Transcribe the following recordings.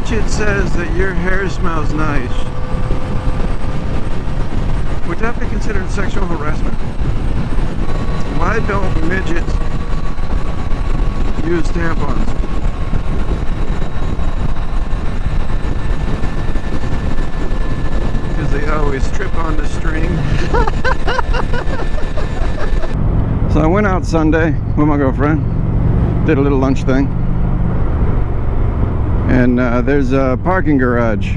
midget says that your hair smells nice, would that be considered sexual harassment? Why don't midgets use tampons? Because they always trip on the string. So I went out Sunday with my girlfriend, did a little lunch thing, and there's a parking garage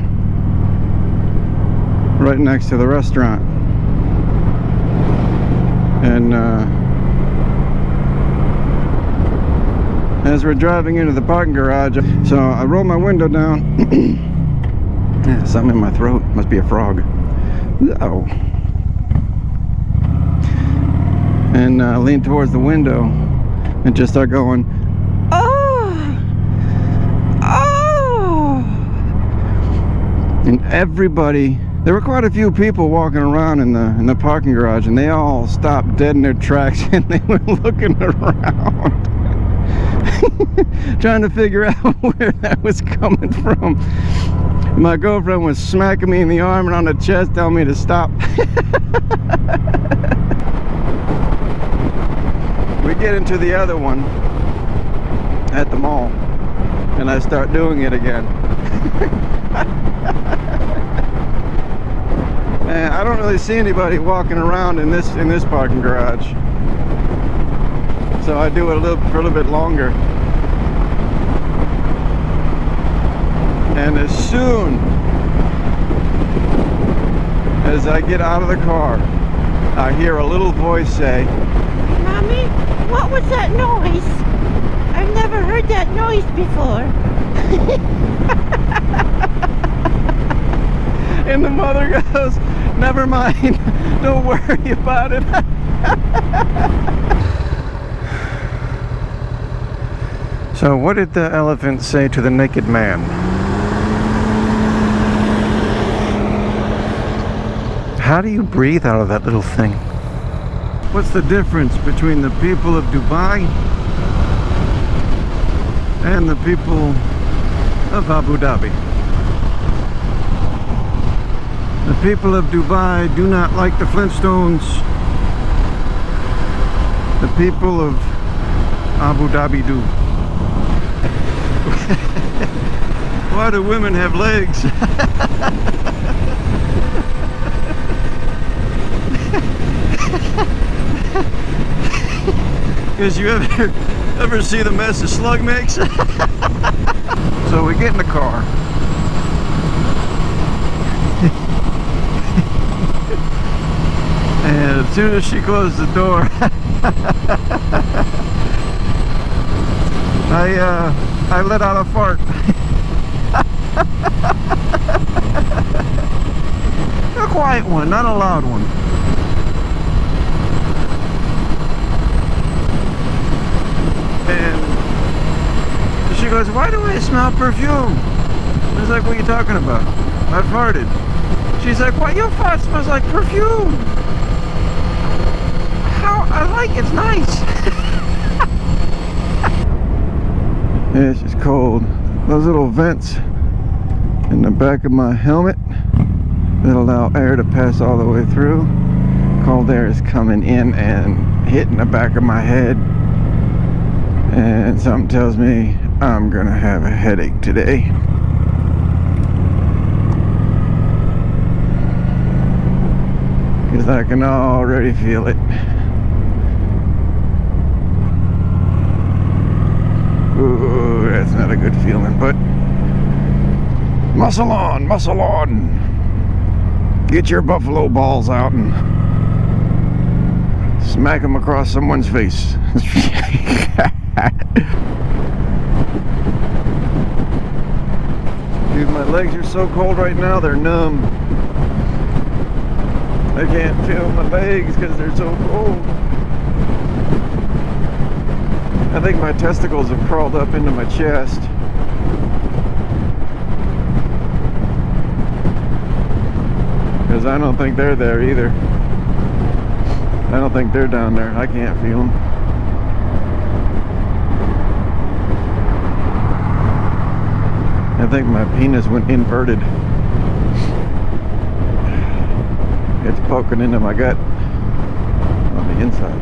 right next to the restaurant. And as we're driving into the parking garage, so I roll my window down. Yeah, something in my throat, must be a frog. Oh. And lean towards the window and just start going, oh, oh. And everybody, there were quite a few people walking around in the parking garage, and they all stopped dead in their tracks and they were looking around trying to figure out where that was coming from. My girlfriend was smacking me in the arm and on the chest telling me to stop. We get into the other one at the mall and I start doing it again. And I don't really see anybody walking around in this parking garage, so I do it for a little bit longer. And as soon as I get out of the car, I hear a little voice say, Mommy, what was that noise? I've never heard that noise before. And the mother goes, never mind, don't worry about it. So what did the elephant say to the naked man? How do you breathe out of that little thing? What's the difference between the people of Dubai and the people of Abu Dhabi? The people of Dubai do not like the Flintstones. The people of Abu Dhabi do. Why do women have legs? Because you ever see the mess a slug makes? So we get in the car. And as soon as she closed the door, I let out a fart. A quiet one, not a loud one. And she goes, why do I smell perfume? I was like, what are you talking about? I farted. She's like, why your fart smells like perfume? How? I like it, it's nice. Yeah, it's just cold. Those little vents in the back of my helmet that allow air to pass all the way through. Cold air is coming in and hitting the back of my head. And something tells me I'm gonna have a headache today. Because I can already feel it. Ooh, that's not a good feeling, but muscle on, muscle on. Get your buffalo balls out and smack them across someone's face. Dude, my legs are so cold right now, they're numb. I can't feel my legs because they're so cold. I think my testicles have crawled up into my chest. Because I don't think they're there either. I don't think they're down there. I can't feel them. I think my penis went inverted. It's poking into my gut on the inside.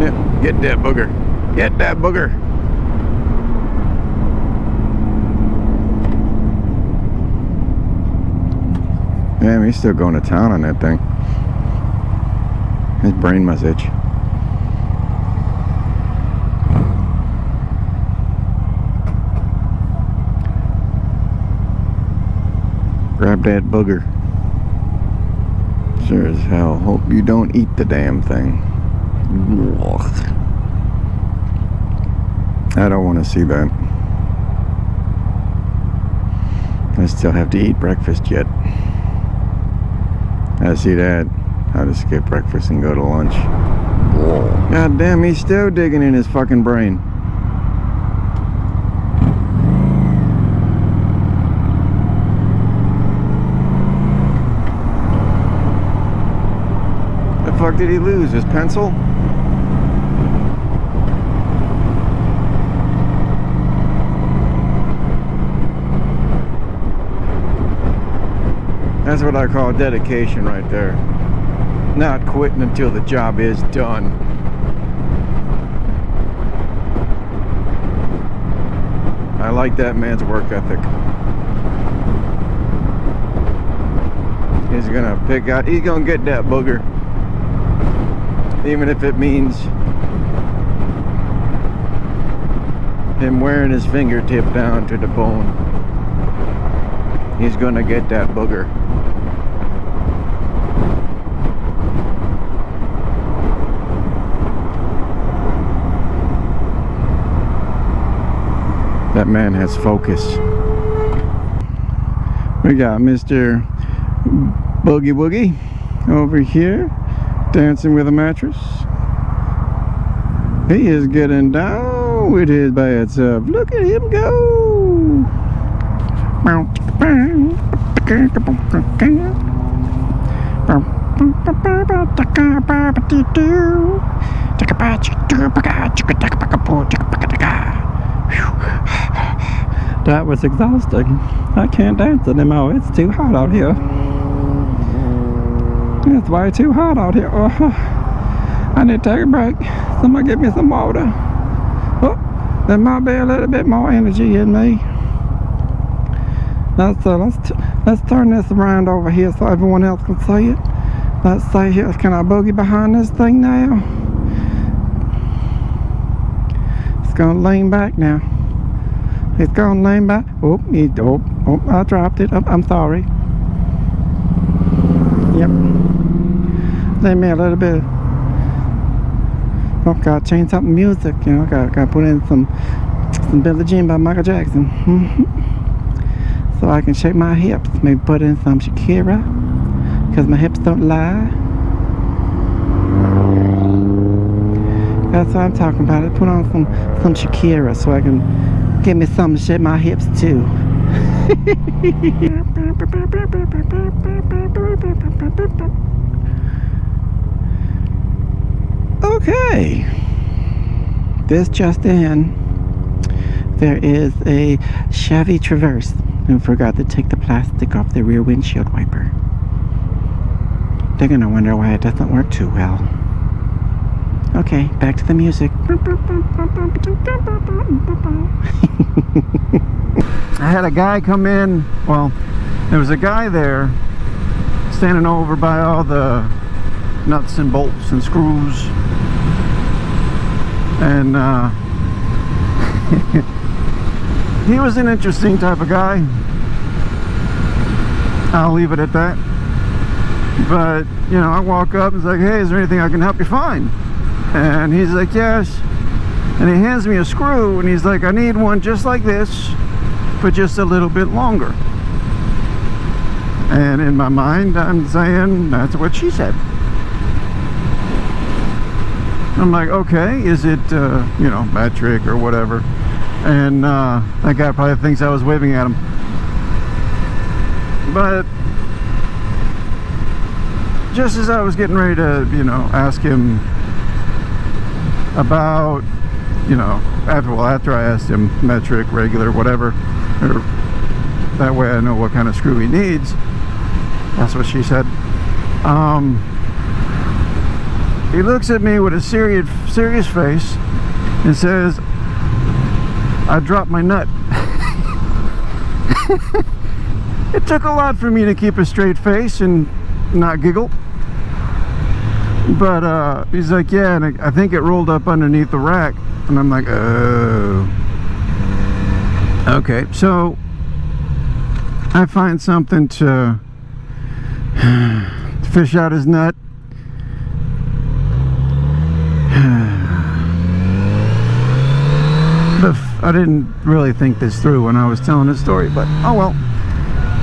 Yeah, get that booger. Get that booger. Damn, he's still going to town on that thing. His brain must itch. Grab that booger. Sure as hell. Hope you don't eat the damn thing. Ugh. I don't want to see that. I still have to eat breakfast yet. I see that. I'll just skip breakfast and go to lunch. God damn, he's still digging in his fucking brain. The fuck did he lose? His pencil? That's what I call dedication right there. Not quitting until the job is done. I like that man's work ethic. He's gonna pick out, he's gonna get that booger. Even if it means him wearing his fingertip down to the bone. He's gonna get that booger. That man has focus. We got Mr. Boogie Woogie over here dancing with a mattress. He is getting down with his bad self. Look at him go. That was exhausting. I can't dance anymore. It's too hot out here. It's way too hot out here. I need to take a break. Somebody give me some water. Oh, there might be a little bit more energy in me. Let's turn this around over here so everyone else can see it. Let's see here. Can I boogie behind this thing now? It's gonna lean back now. It's gonna lean back. Oh, I dropped it. Oh, I'm sorry. Yep. Let me a little bit. Oh, gotta change something music. You know, gotta put in some Billie Jean by Michael Jackson. So I can shake my hips. Maybe put in some Shakira, because my hips don't lie. That's what I'm talking about. I put on some Shakira so I can give me something to shake my hips too. Okay. This just in. There is a Chevy Traverse who forgot to take the plastic off the rear windshield wiper. They're gonna wonder why it doesn't work too well. Okay, back to the music. I had a guy come in. Well, there was a guy there standing over by all the nuts and bolts and screws, and he was an interesting type of guy. I'll leave it at that. But you know, I walk up and it's like, hey, is there anything I can help you find? And he's like, yes. And he hands me a screw and he's like, I need one just like this, but just a little bit longer. And in my mind, I'm saying, that's what she said. I'm like, okay, is it, you know, metric or whatever? And that guy probably thinks I was waving at him. But just as I was getting ready to, you know, ask him about you know, after I asked him metric, regular, whatever, or that way I know what kind of screw he needs. That's what she said. He looks at me with a serious face and says, "I dropped my nut." It took a lot for me to keep a straight face and not giggle. But he's like, "Yeah, and I think it rolled up underneath the rack." And I'm like, "Oh, okay." So I find something to fish out his nut. I didn't really think this through when I was telling this story, but oh well,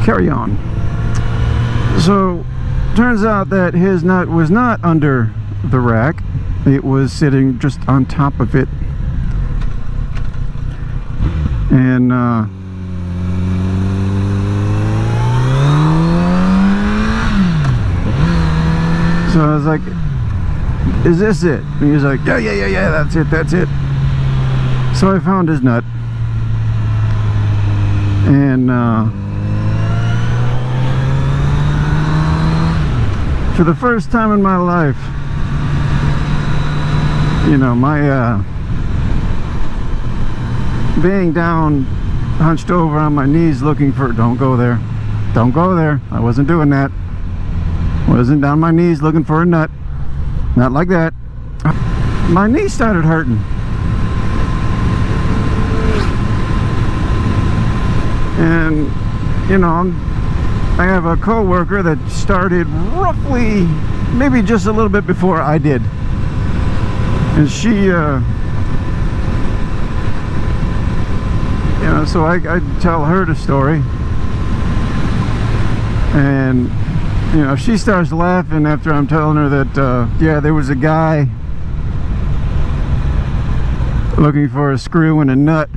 carry on. So turns out that his nut was not under the rack, it was sitting just on top of it. And so I was like, "Is this it?" And he was like, yeah, that's it. So I found his nut, and for the first time in my life, you know, my being down, hunched over on my knees looking for, don't go there, I wasn't doing that, wasn't on my knees looking for a nut, not like that. My knee started hurting. And you know, I have a co-worker that started roughly, maybe just a little bit before I did, and she you know, so I tell her the story, and you know, she starts laughing after I'm telling her that yeah, there was a guy looking for a screw and a nut.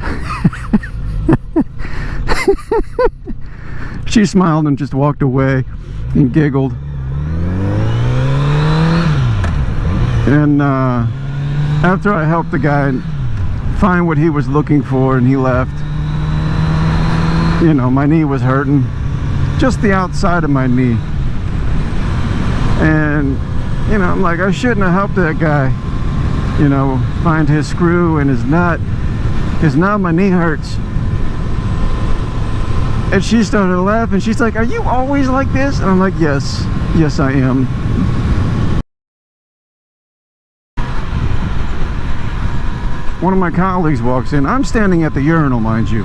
She smiled and just walked away and giggled. And after I helped the guy find what he was looking for and he left, you know, my knee was hurting, just the outside of my knee. And you know, I'm like, I shouldn't have helped that guy, you know, find his screw and his nut, because now my knee hurts. And she started laughing. She's like, "Are you always like this?" And I'm like, yes I am. One of my colleagues walks in. I'm standing at the urinal, mind you.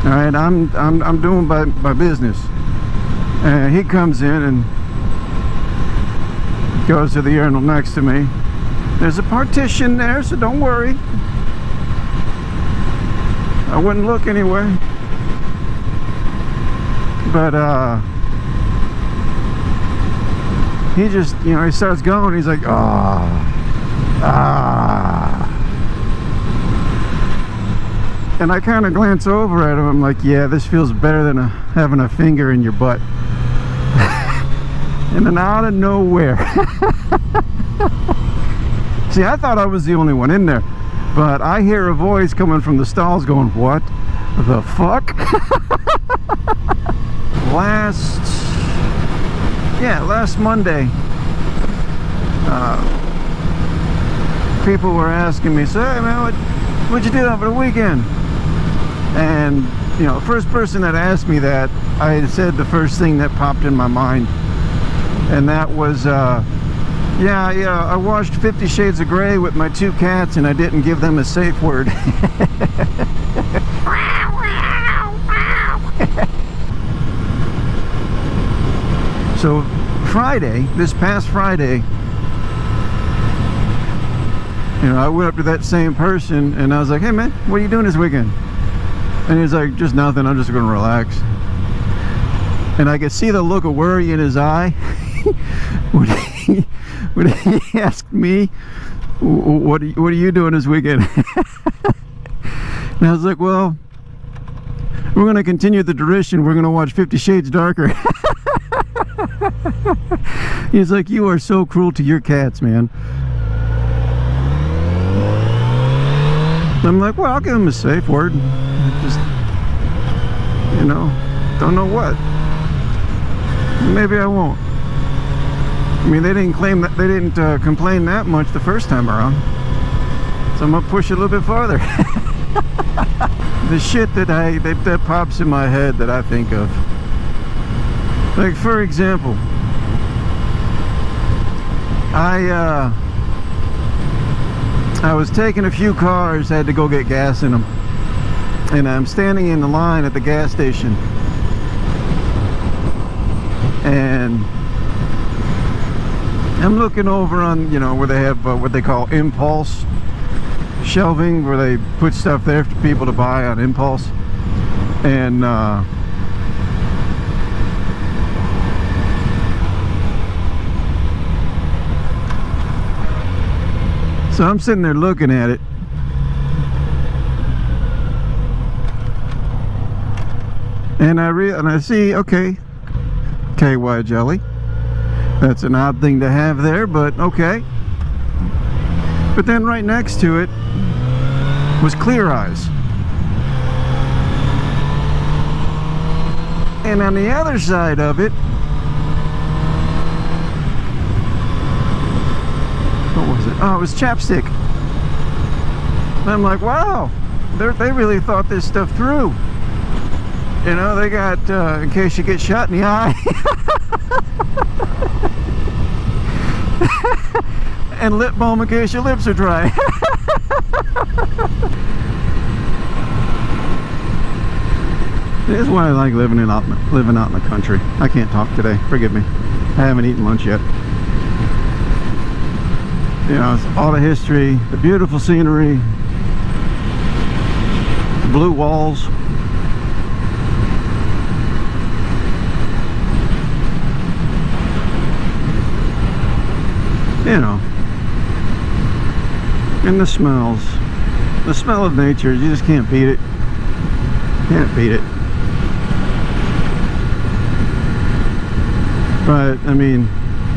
All right, I'm doing my business. And he comes in and goes to the urinal next to me. There's a partition there, so don't worry. I wouldn't look anyway. But he just, you know, he starts going. He's like, ah. And I kind of glance over at him. I'm like, yeah, this feels better than having a finger in your butt. And then out of nowhere, see, I thought I was the only one in there, but I hear a voice coming from the stalls going, "What the fuck?" Last Monday, people were asking me, "So, hey man, what'd you do over the weekend?" And you know, the first person that asked me that, I said the first thing that popped in my mind, and that was, yeah, I watched 50 Shades of Grey with my 2 cats, and I didn't give them a safe word. So Friday, this past Friday, you know, I went up to that same person and I was like, "Hey man, what are you doing this weekend?" And he's like, "Just nothing, I'm just gonna relax." And I could see the look of worry in his eye when he asked me, what are you doing this weekend?" And I was like, "Well, we're gonna continue the tradition, we're gonna watch 50 Shades Darker." He's like, "You are so cruel to your cats, man." I'm like, well, I'll give them a safe word. Just, you know, don't know what. Maybe I won't. I mean, they didn't claim that, they didn't complain that much the first time around. So I'm gonna push it a little bit farther. The shit that pops in my head that I think of. Like, for example, I was taking a few cars, had to go get gas in them, and I'm standing in the line at the gas station, and I'm looking over on, you know, where they have what they call impulse shelving, where they put stuff there for people to buy on impulse, and so I'm sitting there looking at it, and I see, okay, KY jelly. That's an odd thing to have there, but okay. But then right next to it was Clear Eyes. And on the other side of it, what was it? Oh, it was Chapstick. And I'm like, wow, they really thought this stuff through. You know, they got, in case you get shot in the eye. And lip balm in case your lips are dry. This is why I like living out in the country. I can't talk today, forgive me. I haven't eaten lunch yet. You know, it's all the history, the beautiful scenery, blue walls. You know, and the smells. The smell of nature, you just can't beat it. Can't beat it. But, I mean,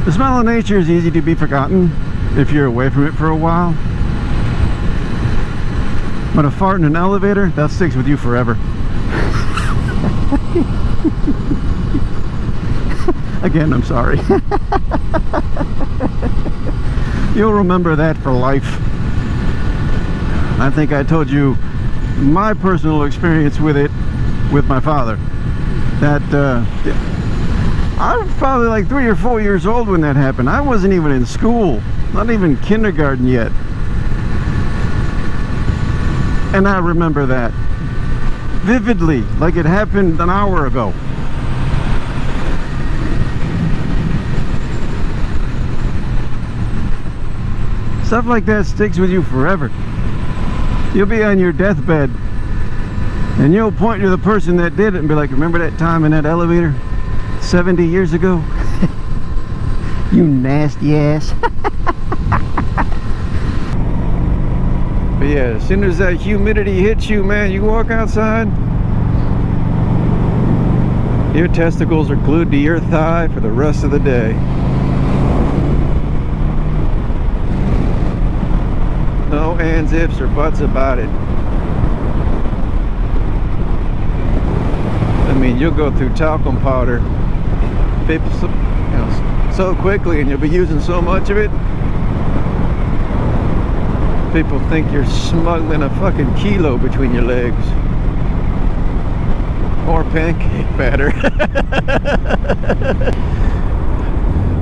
the smell of nature is easy to be forgotten if you're away from it for a while. But a fart in an elevator, that sticks with you forever. Again, I'm sorry. You'll remember that for life. I think I told you my personal experience with it with my father. That I was probably like 3 or 4 years old when that happened. I wasn't even in school, not even kindergarten yet. And I remember that vividly, like it happened an hour ago. Stuff like that sticks with you forever. You'll be on your deathbed and you'll point to the person that did it and be like, remember that time in that elevator 70 years ago? You nasty ass. But yeah, as soon as that humidity hits you, man, you walk outside, your testicles are glued to your thigh for the rest of the day. No ands, ifs, or buts about it. I mean, you'll go through talcum powder, people, you know, so quickly, and you'll be using so much of it. People think you're smuggling a fucking kilo between your legs, or pancake batter.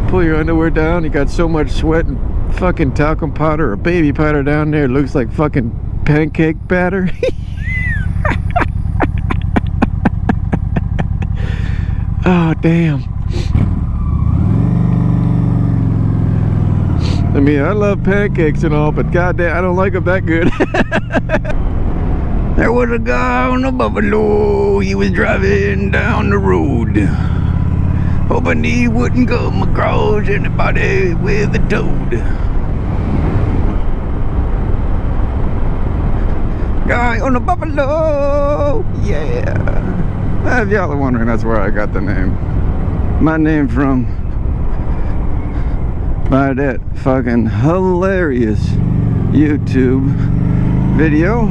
Pull your underwear down. You got so much sweat and fucking talcum powder or baby powder down there, it looks like fucking pancake batter. Oh damn. I mean, I love pancakes and all, but goddamn, I don't like them that good. There was a guy on a buffalo. He was driving down the road, hoping he wouldn't come across anybody with a toad. Guy on a buffalo, yeah. If y'all are wondering, that's where I got the name. My name from, by that fucking hilarious YouTube video.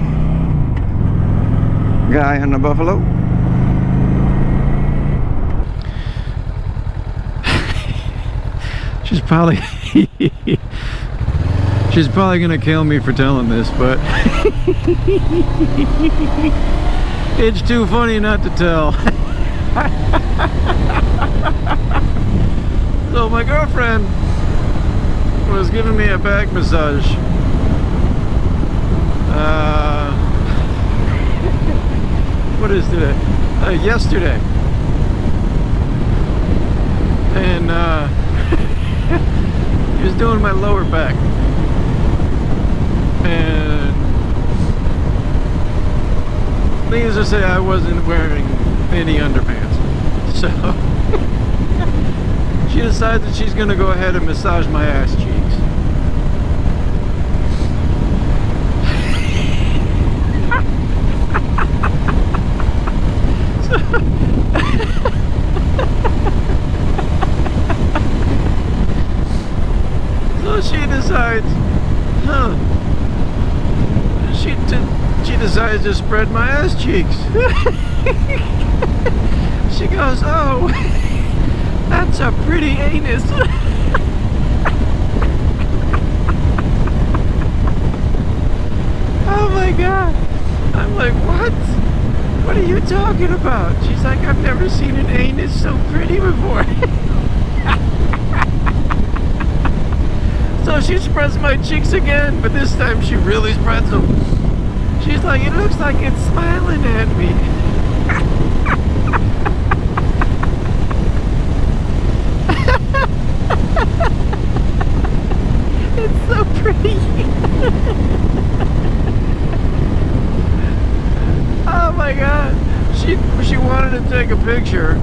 Guy on the buffalo. She's probably she's probably gonna kill me for telling this, but it's too funny not to tell. So my girlfriend was giving me a back massage. What is today? Yesterday. And he was doing my lower back. And needless to say, I wasn't wearing any underpants. So she decides that she's gonna go ahead and massage my ass cheeks. So she decides, she decides to spread my ass cheeks. She goes, "Oh, that's a pretty anus." Oh my god. I'm like, what? What are you talking about? She's like, "I've never seen an anus so pretty before." So she spreads my cheeks again, but this time she really spreads them. She's like, "It looks like it's smiling at me." It's so pretty. Oh my god. She wanted to take a picture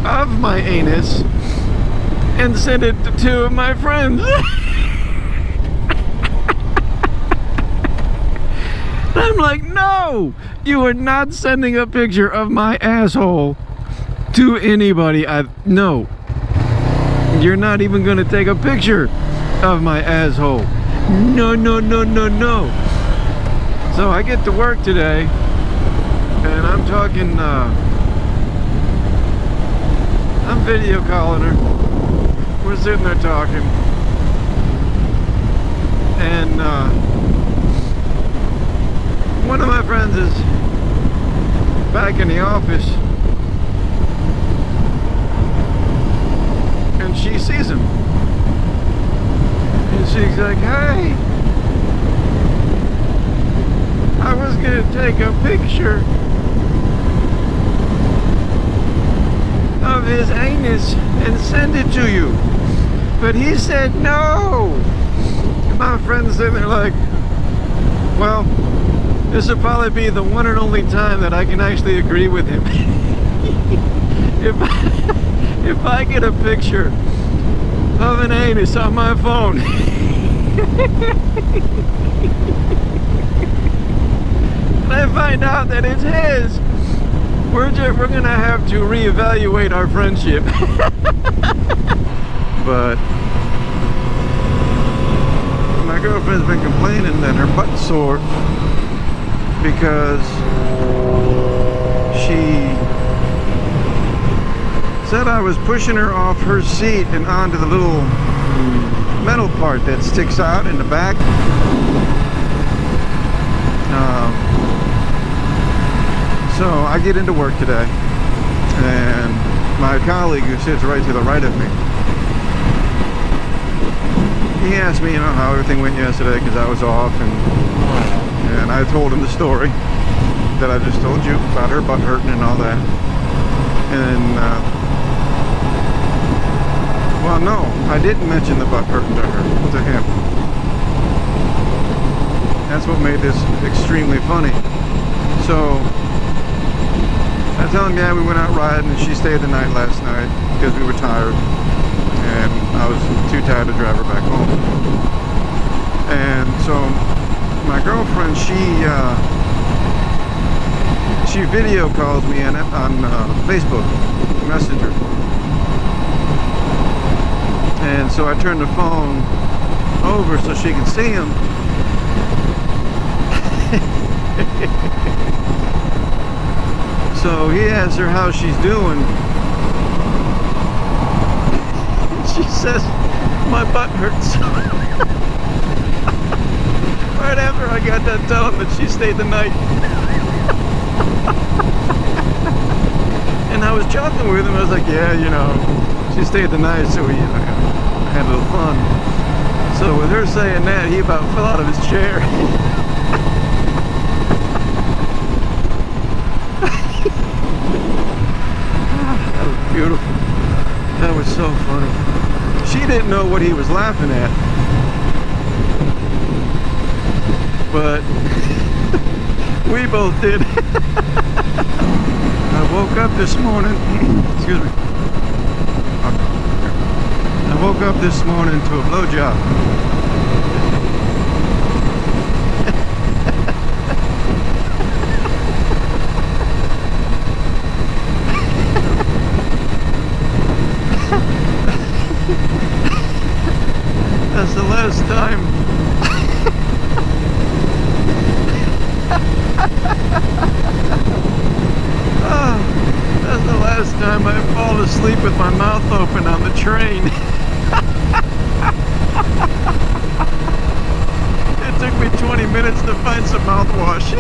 of my anus and send it to two of my friends. I'm like, no, you are not sending a picture of my asshole to anybody. No, you're not even gonna take a picture of my asshole. No, no, no, no, no. So I get to work today, and I'm talking, I'm video calling her. We're sitting there talking, and one of my friends is back in the office, and she sees him, and she's like, "Hey, I was gonna take a picture of his anus and send it to you, but he said no." And my friend's sitting there like, well, this will probably be the one and only time that I can actually agree with him. If I get a picture of an anus on my phone and I find out that it's his, we're gonna have to reevaluate our friendship. But my girlfriend's been complaining that her butt's sore because she said I was pushing her off her seat and onto the little metal part that sticks out in the back. So I get into work today, and my colleague who sits right to the right of me, he asked me, how everything went yesterday because I was off, and I told him the story that I just told you about her butt hurting and all that. And well, no, I didn't mention the butt hurting to him. That's what made this extremely funny. So I tell him, yeah, we went out riding and she stayed the night last night because we were tired and I was too tired to drive her back home. And so my girlfriend, she video calls me on Facebook Messenger. And so I turned the phone over so she could see him. So he asks her how she's doing. She says, my butt hurts. Right after I got done telling him that she stayed the night. And I was joking with him. I was like, yeah, you know, she stayed the night, so we had a little fun. So with her saying that, he about fell out of his chair. That was beautiful. That was so funny. She didn't know what he was laughing at. But we both did. I woke up this morning. Excuse me. I woke up this morning to a blowjob. That's the last time. That's the last time I fall asleep with my mouth open on the train. It took me 20 minutes to find some mouthwash.